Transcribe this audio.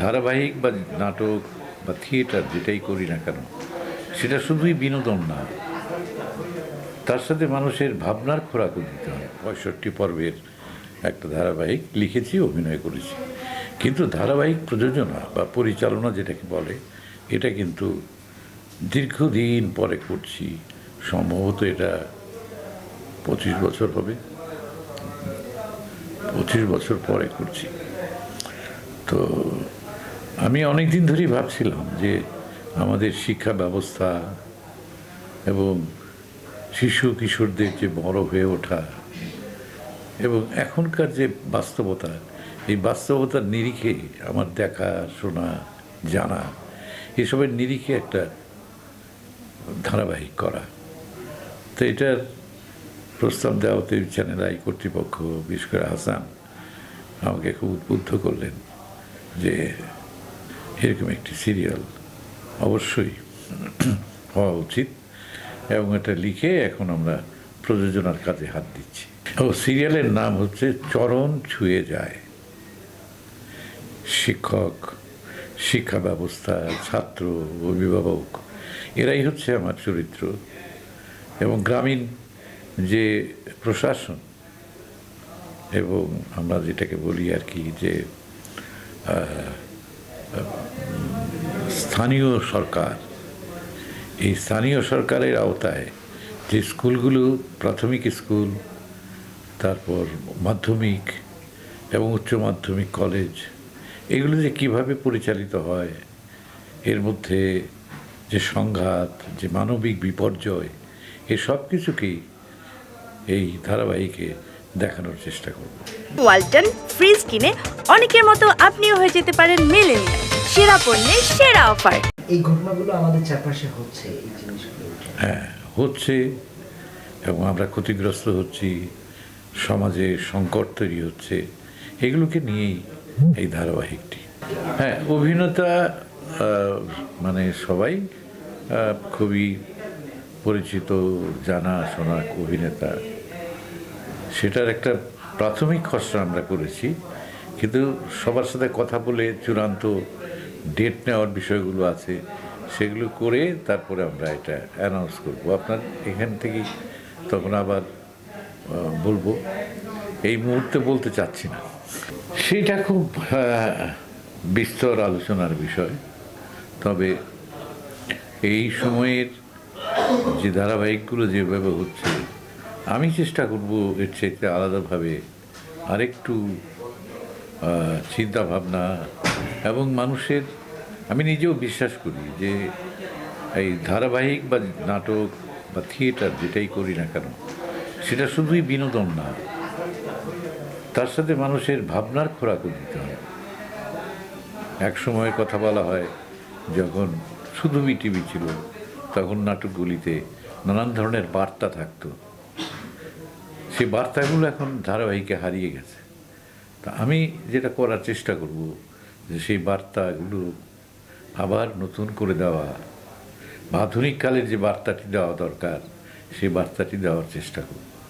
ধারাবাহিক বা নাটক বা থিয়েটার যেটাই করি না কেন, সেটা শুধুই বিনোদন না, তার সাথে মানুষের ভাবনার খোরাকও দিতে হয়। 65 পর্বের একটা ধারাবাহিক লিখেছি, অভিনয় করেছি, কিন্তু ধারাবাহিক প্রযোজনা বা পরিচালনা যেটাকে বলে, এটা কিন্তু দীর্ঘদিন পরে করছি। সম্ভবত এটা 25 বছর হবে, 25 বছর পরে করছি। তো আমি অনেক দিন ধরেই ভাবছিলাম যে আমাদের শিক্ষা ব্যবস্থা এবং শিশু কিশোরদের যে বড় হয়ে ওঠা এবং এখনকার যে বাস্তবতা, এই বাস্তবতার নিরিখে আমার দেখা, শোনা, জানা, এসবের নিরিখে একটা ধারাবাহিক করা। তো এটার প্রস্তাব দেওয়াতে চ্যানেল আই কর্তৃপক্ষ, বিশেষ করে হাসান, আমাকে খুব উদ্বুদ্ধ করলেন যে এরকম একটি সিরিয়াল অবশ্যই হওয়া উচিত, এবং এটা লিখে এখন আমরা প্রযোজনার কাজে হাত দিচ্ছি। ও সিরিয়ালের নাম হচ্ছে চরণ ছুঁয়ে যায়। শিক্ষক, শিক্ষা ব্যবস্থা, ছাত্র, অভিভাবক, এরাই হচ্ছে আমার চরিত্র, এবং গ্রামীণ যে প্রশাসন এবং আমরা যেটাকে বলি আর কি, যে স্থানীয় সরকার, এই স্থানীয় সরকারের আওতায় যে স্কুলগুলো, প্রাথমিক স্কুল, তারপর মাধ্যমিক এবং উচ্চ মাধ্যমিক, কলেজ, এগুলো যে কীভাবে পরিচালিত হয়, এর মধ্যে যে সংঘাত, যে মানবিক বিপর্যয়, এ সব কিছুকেই এই ধারাবাহিকে দেখানোর চেষ্টা করব। ওয়ালটন ফ্রিজ কিনে অনেকের মতো আপনিও হয়ে যেতে পারেন মিলেনিয়াল। সেরা পণ্যের সেরা অফার। এই ঘটনাগুলো আমাদের চারপাশে হচ্ছে, এই জিনিসগুলো হ্যাঁ হচ্ছে, এবং আমরা ক্ষতিগ্রস্ত হচ্ছি, সমাজে সংকট তৈরি হচ্ছে, এগুলোকে নিয়েই এই ধারাবাহিকটি। হ্যাঁ, অভিনেতা মানে সবাই খুবই পরিচিত, জানা শোনা অভিনেতা। সেটার একটা প্রাথমিক খসড়া আমরা করেছি, কিন্তু সবার সাথে কথা বলে চূড়ান্ত ডেট নেওয়ার বিষয়গুলো আছে, সেগুলো করে তারপরে আমরা এটা অ্যানাউন্স করবো আপনার এখান থেকেই। তখন আবার বলবো, এই মুহূর্তে বলতে চাচ্ছি না। সেটা খুব বিস্তর আলোচনার বিষয়। তবে এই সময়ের যে ধারাবাহিকগুলো যেভাবে হচ্ছে, আমি চেষ্টা করব এর চাইতে আলাদাভাবে আরেকটু চিন্তা ভাবনা, এবং মানুষের, আমি নিজেও বিশ্বাস করি যে এই ধারাবাহিক বা নাটক বা থিয়েটার যেটাই করি না কেন, সেটা শুধুই বিনোদন না, তার সাথে মানুষের ভাবনার খোরাকও দিতে হয়। এক সময়ের কথা বলা হয়, যখন শুধু বিটিভি ছিল, তখন নাটকগুলিতে নানান ধরনের বার্তা থাকতো। সেই বার্তাগুলো এখন ধারাবাহিকে হারিয়ে গেছে। তা আমি যেটা করার চেষ্টা করব, যে সেই বার্তাগুলো আবার নতুন করে দেওয়া, আধুনিক কালের যে বার্তাটি দেওয়া দরকার, সেই বার্তাটি দেওয়ার চেষ্টা করব।